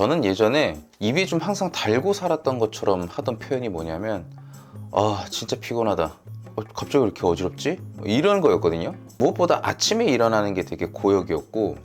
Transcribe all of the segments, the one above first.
저는 예전에 입이 좀 항상 달고 살았던 것처럼 하던 표현이 뭐냐면 아 진짜 피곤하다, 갑자기 왜 이렇게 어지럽지? 이런 거였거든요. 무엇보다 아침에 일어나는 게 되게 고역이었고,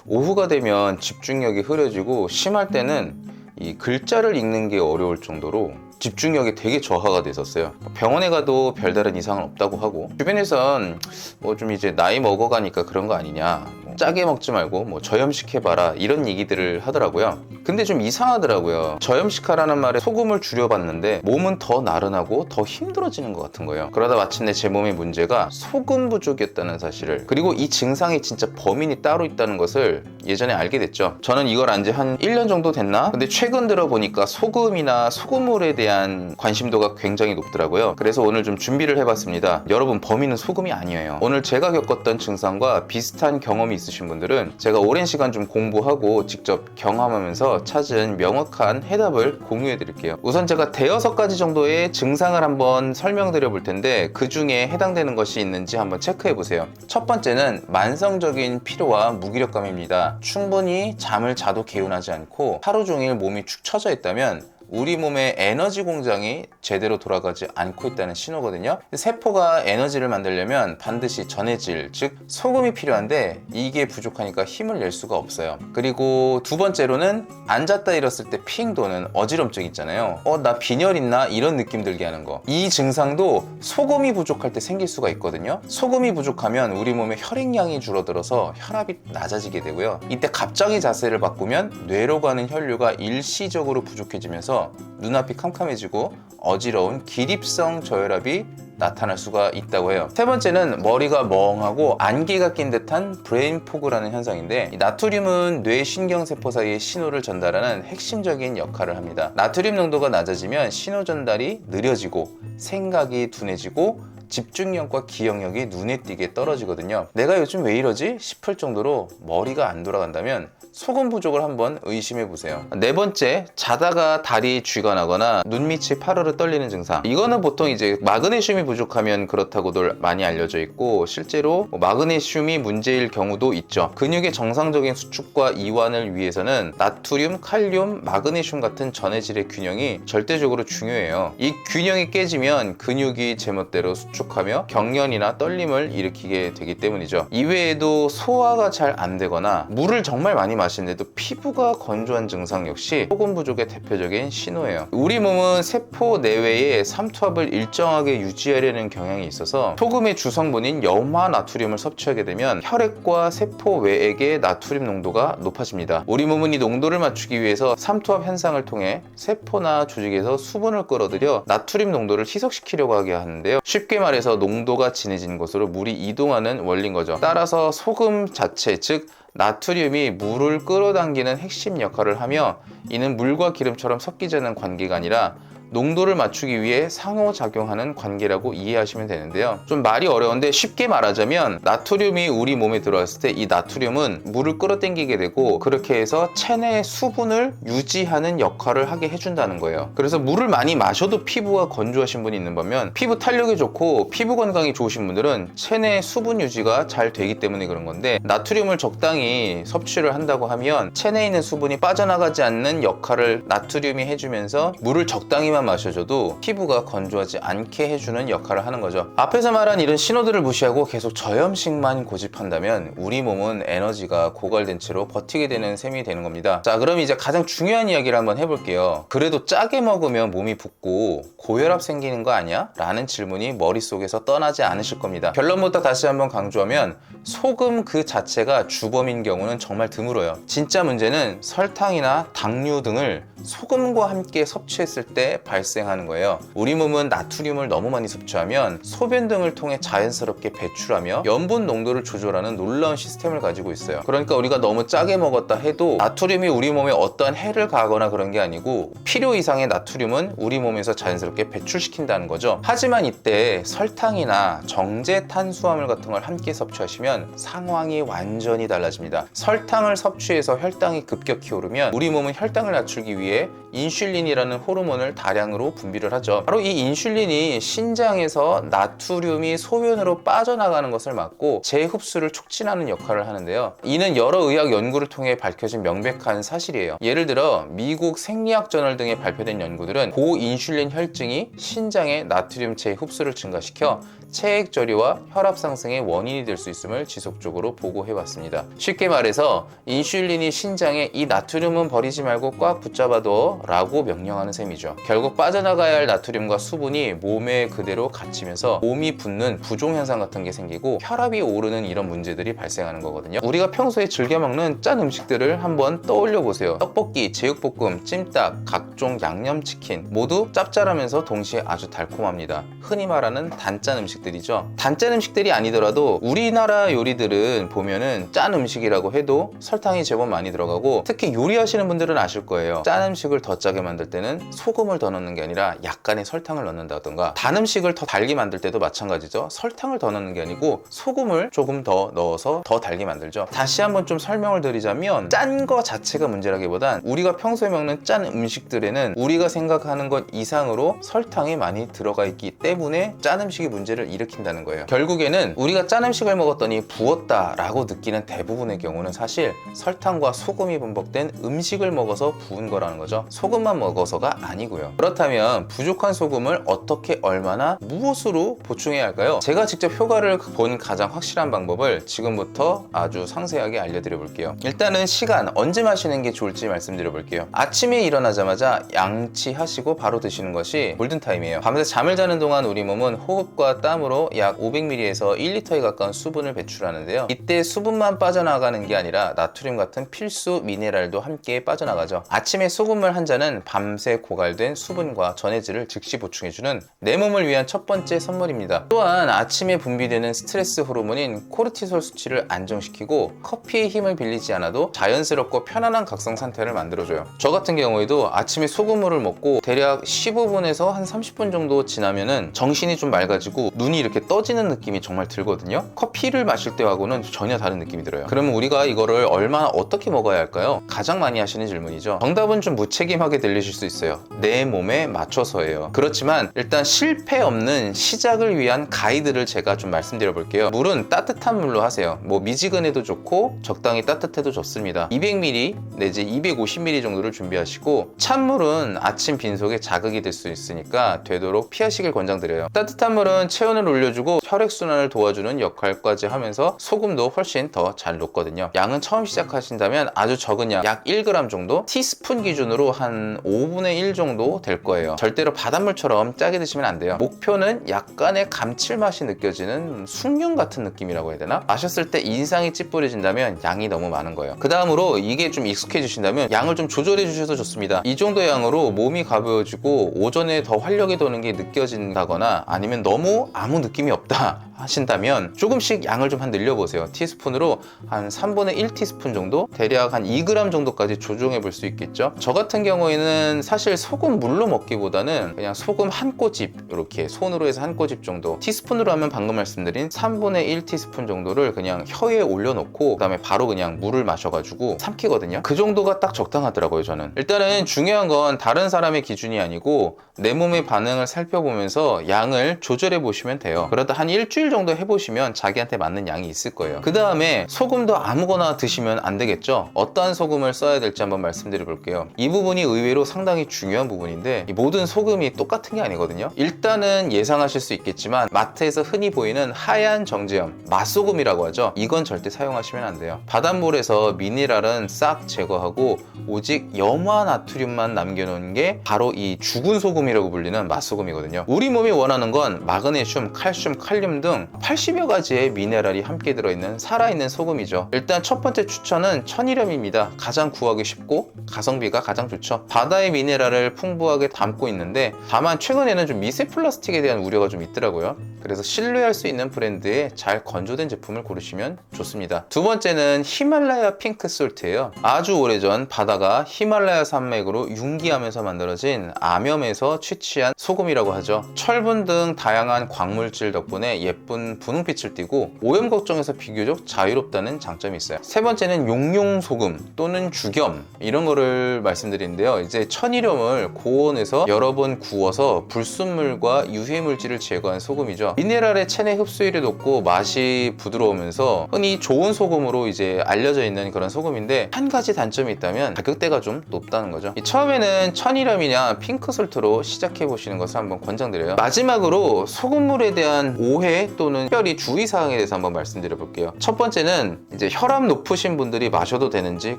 오후가 되면 집중력이 흐려지고, 심할 때는 이 글자를 읽는 게 어려울 정도로 집중력이 되게 저하가 됐었어요. 병원에 가도 별다른 이상은 없다고 하고, 주변에선 뭐 좀 이제 나이 먹어가니까 그런 거 아니냐, 짜게 먹지 말고 뭐 저염식 해봐라, 이런 얘기들을 하더라고요. 근데 좀 이상하더라고요. 저염식하라는 말에 소금을 줄여봤는데 몸은 더 나른하고 더 힘들어지는 것 같은 거예요. 그러다 마침내 제 몸의 문제가 소금 부족이었다는 사실을, 그리고 이 증상이 진짜 범인이 따로 있다는 것을 예전에 알게 됐죠. 저는 이걸 안 지 한 1년 정도 됐나? 근데 최근 들어 보니까 소금이나 소금물에 대한 관심도가 굉장히 높더라고요. 그래서 오늘 좀 준비를 해봤습니다. 여러분, 범인은 소금이 아니에요. 오늘 제가 겪었던 증상과 비슷한 경험이 있으신 분들은 제가 오랜 시간 좀 공부하고 직접 경험하면서 찾은 명확한 해답을 공유해 드릴게요. 우선 제가 대여섯 가지 정도의 증상을 한번 설명드려 볼 텐데, 그 중에 해당되는 것이 있는지 한번 체크해 보세요. 첫 번째는 만성적인 피로와 무기력감입니다. 충분히 잠을 자도 개운하지 않고 하루 종일 몸이 축 처져 있다면 우리 몸의 에너지 공장이 제대로 돌아가지 않고 있다는 신호거든요. 세포가 에너지를 만들려면 반드시 전해질, 즉 소금이 필요한데 이게 부족하니까 힘을 낼 수가 없어요. 그리고 두 번째로는 앉았다 일었을 때 핑 도는 어지럼증 있잖아요. 나 빈혈 있나? 이런 느낌 들게 하는 거. 이 증상도 소금이 부족할 때 생길 수가 있거든요. 소금이 부족하면 우리 몸의 혈액량이 줄어들어서 혈압이 낮아지게 되고요. 이때 갑자기 자세를 바꾸면 뇌로 가는 혈류가 일시적으로 부족해지면서 눈앞이 캄캄해지고 어지러운 기립성 저혈압이 나타날 수가 있다고 해요. 세 번째는 머리가 멍하고 안개가 낀 듯한 브레인 포그라는 현상인데, 나트륨은 뇌 신경세포 사이에 신호를 전달하는 핵심적인 역할을 합니다. 나트륨 농도가 낮아지면 신호 전달이 느려지고 생각이 둔해지고 집중력과 기억력이 눈에 띄게 떨어지거든요. 내가 요즘 왜 이러지? 싶을 정도로 머리가 안 돌아간다면 소금 부족을 한번 의심해 보세요. 네 번째, 자다가 다리 쥐가 나거나 눈 밑이 파르르 떨리는 증상. 이거는 보통 이제 마그네슘이 부족하면 그렇다고들 많이 알려져 있고, 실제로 마그네슘이 문제일 경우도 있죠. 근육의 정상적인 수축과 이완을 위해서는 나트륨, 칼륨, 마그네슘 같은 전해질의 균형이 절대적으로 중요해요. 이 균형이 깨지면 근육이 제멋대로 수축하며 경련이나 떨림을 일으키게 되기 때문이죠. 이외에도 소화가 잘 안 되거나 물을 정말 많이 마시는데도 피부가 건조한 증상 역시 소금 부족의 대표적인 신호예요. 우리 몸은 세포 내외에 삼투압을 일정하게 유지하려는 경향이 있어서 소금의 주성분인 염화 나트륨을 섭취하게 되면 혈액과 세포 외액의 나트륨 농도가 높아집니다. 우리 몸은 이 농도를 맞추기 위해서 삼투압 현상을 통해 세포나 조직에서 수분을 끌어들여 나트륨 농도를 희석시키려고 하게 하는데요. 쉽게 말해서 농도가 진해진 곳으로 물이 이동하는 원리인 거죠. 따라서 소금 자체, 즉 나트륨이 물을 끌어당기는 핵심 역할을 하며, 이는 물과 기름처럼 섞이지 않는 관계가 아니라 농도를 맞추기 위해 상호작용하는 관계라고 이해하시면 되는데요. 좀 말이 어려운데 쉽게 말하자면, 나트륨이 우리 몸에 들어왔을 때 이 나트륨은 물을 끌어당기게 되고, 그렇게 해서 체내의 수분을 유지하는 역할을 하게 해준다는 거예요. 그래서 물을 많이 마셔도 피부가 건조하신 분이 있는 반면, 피부 탄력이 좋고 피부 건강이 좋으신 분들은 체내 수분 유지가 잘 되기 때문에 그런 건데, 나트륨을 적당히 섭취를 한다고 하면 체내에 있는 수분이 빠져나가지 않는 역할을 나트륨이 해주면서 물을 적당히만 마셔줘도 피부가 건조하지 않게 해주는 역할을 하는 거죠. 앞에서 말한 이런 신호들을 무시하고 계속 저염식만 고집한다면 우리 몸은 에너지가 고갈된 채로 버티게 되는 셈이 되는 겁니다. 자, 그럼 이제 가장 중요한 이야기를 한번 해볼게요. 그래도 짜게 먹으면 몸이 붓고 고혈압 생기는 거 아니야? 라는 질문이 머릿속에서 떠나지 않으실 겁니다. 결론부터 다시 한번 강조하면, 소금 그 자체가 주범인 경우는 정말 드물어요. 진짜 문제는 설탕이나 당류 등을 소금과 함께 섭취했을 때 발생하는 거예요. 우리 몸은 나트륨을 너무 많이 섭취하면 소변 등을 통해 자연스럽게 배출하며 염분 농도를 조절하는 놀라운 시스템을 가지고 있어요. 그러니까 우리가 너무 짜게 먹었다 해도 나트륨이 우리 몸에 어떠한 해를 가하거나 그런 게 아니고, 필요 이상의 나트륨은 우리 몸에서 자연스럽게 배출시킨다는 거죠. 하지만 이때 설탕이나 정제 탄수화물 같은 걸 함께 섭취하시면 상황이 완전히 달라집니다. 설탕을 섭취해서 혈당이 급격히 오르면 우리 몸은 혈당을 낮추기 위해 인슐린이라는 호르몬을 다량 다량으로 분비를 하죠. 바로 이 인슐린이 신장에서 나트륨이 소변으로 빠져나가는 것을 막고 재흡수를 촉진하는 역할을 하는데요. 이는 여러 의학 연구를 통해 밝혀진 명백한 사실이에요. 예를 들어 미국 생리학 저널 등에 발표된 연구들은 고인슐린 혈증이 신장의 나트륨 재흡수를 증가시켜 체액 저리와 혈압 상승의 원인이 될 수 있음을 지속적으로 보고해왔습니다. 쉽게 말해서 인슐린이 신장에 이 나트륨은 버리지 말고 꽉 붙잡아둬 라고 명령하는 셈이죠. 결국 빠져나가야 할 나트륨과 수분이 몸에 그대로 갇히면서 몸이 붓는 부종현상 같은 게 생기고 혈압이 오르는 이런 문제들이 발생하는 거거든요. 우리가 평소에 즐겨 먹는 짠 음식들을 한번 떠올려 보세요. 떡볶이, 제육볶음, 찜닭, 각종 양념치킨 모두 짭짤하면서 동시에 아주 달콤합니다. 흔히 말하는 단짠 음식들이죠. 단짠 음식들이 아니더라도 우리나라 요리들은 보면은 짠 음식이라고 해도 설탕이 제법 많이 들어가고, 특히 요리하시는 분들은 아실 거예요. 짠 음식을 더 짜게 만들 때는 소금을 더 넣는 게 아니라 약간의 설탕을 넣는다던가, 단 음식을 더 달게 만들 때도 마찬가지죠. 설탕을 더 넣는 게 아니고 소금을 조금 더 넣어서 더 달게 만들죠. 다시 한번 좀 설명을 드리자면, 짠 거 자체가 문제라기보단 우리가 평소에 먹는 짠 음식들에는 우리가 생각하는 것 이상으로 설탕이 많이 들어가 있기 때문에 짠 음식이 문제를 일으킨다는 거예요. 결국에는 우리가 짠 음식을 먹었더니 부었다 라고 느끼는 대부분의 경우는 사실 설탕과 소금이 범벅된 음식을 먹어서 부은 거라는 거죠. 소금만 먹어서가 아니고요. 그렇다면 부족한 소금을 어떻게, 얼마나, 무엇으로 보충해야 할까요? 제가 직접 효과를 본 가장 확실한 방법을 지금부터 아주 상세하게 알려드려 볼게요. 일단은 시간, 언제 마시는 게 좋을지 말씀드려 볼게요. 아침에 일어나자마자 양치하시고 바로 드시는 것이 골든타임이에요. 밤새 잠을 자는 동안 우리 몸은 호흡과 땀으로 약 500ml에서 1리터에 가까운 수분을 배출하는데요. 이때 수분만 빠져나가는 게 아니라 나트륨 같은 필수 미네랄도 함께 빠져나가죠. 아침에 소금물 한 잔은 밤새 고갈된 수분과 전해질을 즉시 보충해주는 내 몸을 위한 첫 번째 선물입니다. 또한 아침에 분비되는 스트레스 호르몬인 코르티솔 수치를 안정시키고 커피의 힘을 빌리지 않아도 자연스럽고 편안한 각성 상태를 만들어줘요. 저 같은 경우에도 아침에 소금물을 먹고 대략 15분에서 한 30분 정도 지나면은 정신이 좀 맑아지고 눈이 이렇게 떠지는 느낌이 정말 들거든요. 커피를 마실 때하고는 전혀 다른 느낌이 들어요. 그러면 우리가 이거를 얼마나 어떻게 먹어야 할까요? 가장 많이 하시는 질문이죠. 정답은 좀 무책임하게 들리실 수 있어요. 내 몸에 맞춰서예요. 그렇지만 일단 실패 없는 시작을 위한 가이드를 제가 좀 말씀드려 볼게요. 물은 따뜻한 물로 하세요. 뭐 미지근해도 좋고 적당히 따뜻해도 좋습니다. 200ml 내지 250ml 정도를 준비하시고, 찬물은 아침 빈속에 자극이 될 수 있으니까 되도록 피하시길 권장드려요. 따뜻한 물은 체온을 올려주고 혈액순환을 도와주는 역할까지 하면서 소금도 훨씬 더 잘 녹거든요. 양은 처음 시작하신다면 아주 적은 양, 약 1g 정도, 티스푼 기준으로 한 5분의 1 정도 될 거예요. 절대로 바닷물처럼 짜게 드시면 안 돼요. 목표는 약간의 감칠맛이 느껴지는 숭늉 같은 느낌이라고 해야 되나? 마셨을 때 인상이 찌푸려진다면 양이 너무 많은 거예요. 그 다음으로 이게 좀 익숙해지신다면 양을 좀 조절해 주셔도 좋습니다. 이 정도 양으로 몸이 가벼워지고 오전에 더 활력이 도는 게 느껴진다거나, 아니면 너무 아무 느낌이 없다 하신다면 조금씩 양을 좀 늘려보세요. 티스푼으로 한 3분의 1 티스푼 정도, 대략 한 2g 정도까지 조정해 볼 수 있겠죠. 저 같은 경우에는 사실 소금 물로 먹기보다는 그냥 소금 한 꼬집, 이렇게 손으로 해서 한 꼬집 정도, 티스푼으로 하면 방금 말씀드린 3분의 1 티스푼 정도를 그냥 혀에 올려놓고 그 다음에 바로 그냥 물을 마셔가지고 삼키거든요. 그 정도가 딱 적당하더라고요, 저는. 일단은 중요한 건 다른 사람의 기준이 아니고 내 몸의 반응을 살펴보면서 양을 조절해 보시면 돼요. 그러다 한 일주일 정도 해보시면 자기한테 맞는 양이 있을 거예요. 그 다음에 소금도 아무거나 드시면 안 되겠죠. 어떠한 소금을 써야 될지 한번 말씀드려 볼게요. 이 부분이 의외로 상당히 중요한 부분인데, 이 모든 소금이 똑같은 게 아니거든요. 일단은 예상하실 수 있겠지만 마트에서 흔히 보이는 하얀 정제염, 맛소금이라고 하죠. 이건 절대 사용하시면 안 돼요. 바닷물에서 미네랄은 싹 제거하고 오직 염화 나트륨만 남겨놓은 게 바로 이 죽은 소금이라고 불리는 맛소금이거든요. 우리 몸이 원하는 건 마그네슘, 칼슘, 칼륨 등 80여 가지의 미네랄이 함께 들어있는 살아있는 소금이죠. 일단 첫 번째 추천은 천일염입니다. 가장 구하기 쉽고 가성비가 가장 좋죠. 바다의 미네랄을 풍부하게 담고 있는데, 다만 최근에는 좀 미세 플라스틱에 대한 우려가 좀 있더라고요. 그래서 신뢰할 수 있는 브랜드의 잘 건조된 제품을 고르시면 좋습니다. 두 번째는 히말라야 핑크 솔트예요. 아주 오래전 바다가 히말라야 산맥으로 융기하면서 만들어진 암염에서 취취한 소금이라고 하죠. 철분 등 다양한 광물질 덕분에 예쁜 분홍빛을 띠고 오염 걱정에서 비교적 자유롭다는 장점이 있어요. 세 번째는 용융소금 또는 죽염 이런 거를 말씀드리는데요. 이제 천일염을 고온에서 여러 번 구워서 불순물과 유해물질을 제거한 소금이죠. 미네랄의 체내 흡수율이 높고 맛이 부드러우면서 흔히 좋은 소금으로 이제 알려져 있는 그런 소금인데 한 가지 단점이 있다면 가격대가 좀 높다는 거죠. 처음에는 천일염이냐 핑크솔트로 시작해 보시는 것을 한번 권장드려요. 마지막으로 소금물에 대한 오해 또는 특별히 주의사항에 대해서 한번 말씀드려 볼게요. 첫 번째는 이제 혈압 높으신 분들이 마셔도 되는지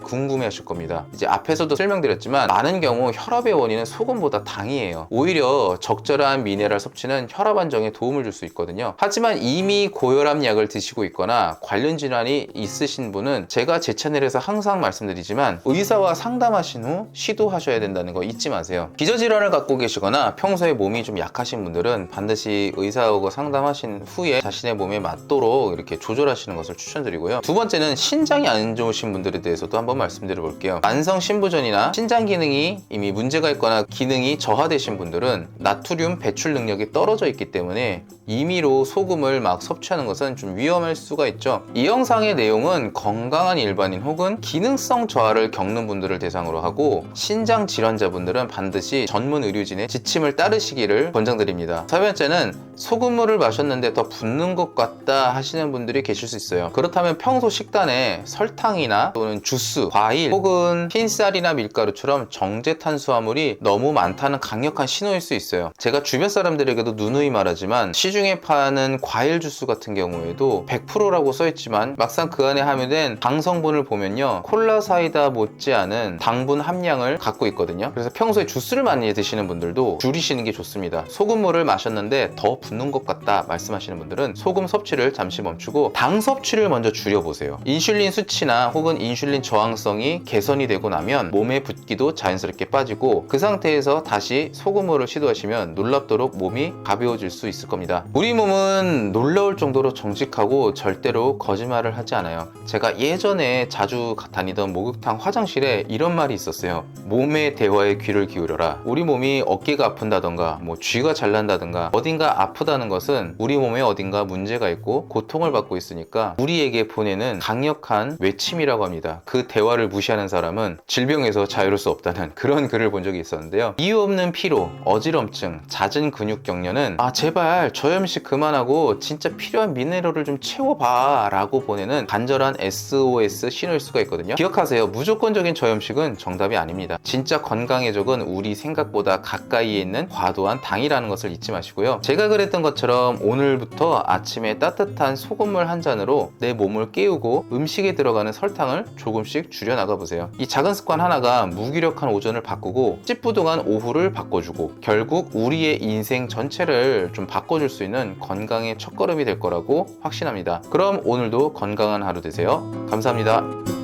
궁금해 하실 겁니다. 이제 앞에서도 설명드렸지만 많은 경우 혈압의 원인은 소금보다 당이에요. 오히려 적절한 미네랄 섭취는 혈압 안정에 도움을 줄 수 있거든요. 하지만 이미 고혈압 약을 드시고 있거나 관련 질환이 있으신 분은 제가 제 채널에서 항상 말씀드리지만 의사와 상담하신 후 시도하셔야 된다는 거 잊지 마세요. 기저질환을 갖고 계시거나 평소에 몸이 좀 약하신 분들은 반드시 의사하고 상담하신 후에 자신의 몸에 맞도록 이렇게 조절하시는 것을 추천드리고요. 두 번째는 신장이 안 좋으신 분들에 대해서도 한번 말씀드려 볼게요. 만성 신부전이나 신장 기능이 이미 문제가 있거나 기능이 저하되신 분들은 나트륨 배출 능력이 떨어져 있기 때문에 임의로 소금을 막 섭취하는 것은 좀 위험할 수가 있죠. 이 영상의 내용은 건강한 일반인 혹은 기능성 저하를 겪는 분들을 대상으로 하고 신장 질환자분들은 반드시 전문 의료진의 지침을 따르시기를 권장드립니다. 세 번째는 소금물을 마셨는데 더 붓는 것 같다 하시는 분들이 계실 수 있어요. 그렇다면 평소 식단에 설탕이나 또는 주스, 과일 혹은 흰쌀이나 밀가루처럼 정제 탄수화물이 너무 많다는 강력한 신호일 수 있어요. 제가 주변 사람들에게도 누누이 말하지만 시중에 파는 과일 주스 같은 경우에도 100%라고 써있지만 막상 그 안에 함유된 당 성분을 보면요, 콜라 사이다 못지않은 당분 함량을 갖고 있거든요. 그래서 평소에 주스를 많이 드시는 분들도 줄이시는 게 좋습니다. 소금물을 마셨는데 더 붓는 것 같다 말씀하시는 분들은 소금 섭취를 잠시 멈추고 당 섭취를 먼저 줄여보세요. 인슐린 수치나 혹은 인슐린 저항성이 개선이 되고 나면 몸의 붓기도 자연스럽게 빠지고 그 상태에서 다시 소금물을 시도하시면 놀랍도록 몸이 가벼워질 수 있을 겁니다. 우리 몸은 놀라울 정도로 정직하고 절대로 거짓말을 하지 않아요. 제가 예전에 자주 다니던 목욕탕 화장실에 이런 말이 있었어요. 몸의 대화에 귀를 기울여라. 우리 몸이 어깨가 아픈다던가 뭐 쥐가 잘난다던가 어딘가 아프다는 것은 우리 몸에 어딘가 문제가 있고 고통을 받고 있으니까 우리에게 보내는 강력한 외침이라고 합니다. 그 대화를 무시하는 사람은 질병에서 자유로울 수 없다는 그런 글을 본 적이 있었는데요. 이유 없는 피로, 어지럼증, 잦은 근육 경련은 제발 저염식 그만하고 진짜 필요한 미네랄을 좀 채워봐 라고 보내는 간절한 SOS 신호일 수가 있거든요. 기억하세요. 무조건적인 저염식은 정답이 아닙니다. 진짜 건강의 적은 우리 생각보다 가까이에 있는 과도한 당이라는 것을 잊지 마시고요. 제가 그랬던 것처럼 오늘부터 아침에 따뜻한 소금물 한 잔으로 내 몸을 깨우고 음식에 들어가는 설탕을 조금씩 줄여 나가보세요. 이 작은 습관 하나가 무기력한 오전을 바꾸고 찌뿌둥한 오후를 바꿔주고 결국 우리의 인생 전체를 좀 바꿔줄 수 있는 건강의 첫걸음이 될 거라고 확신합니다. 그럼 오늘도 건강한 하루 되세요. 감사합니다.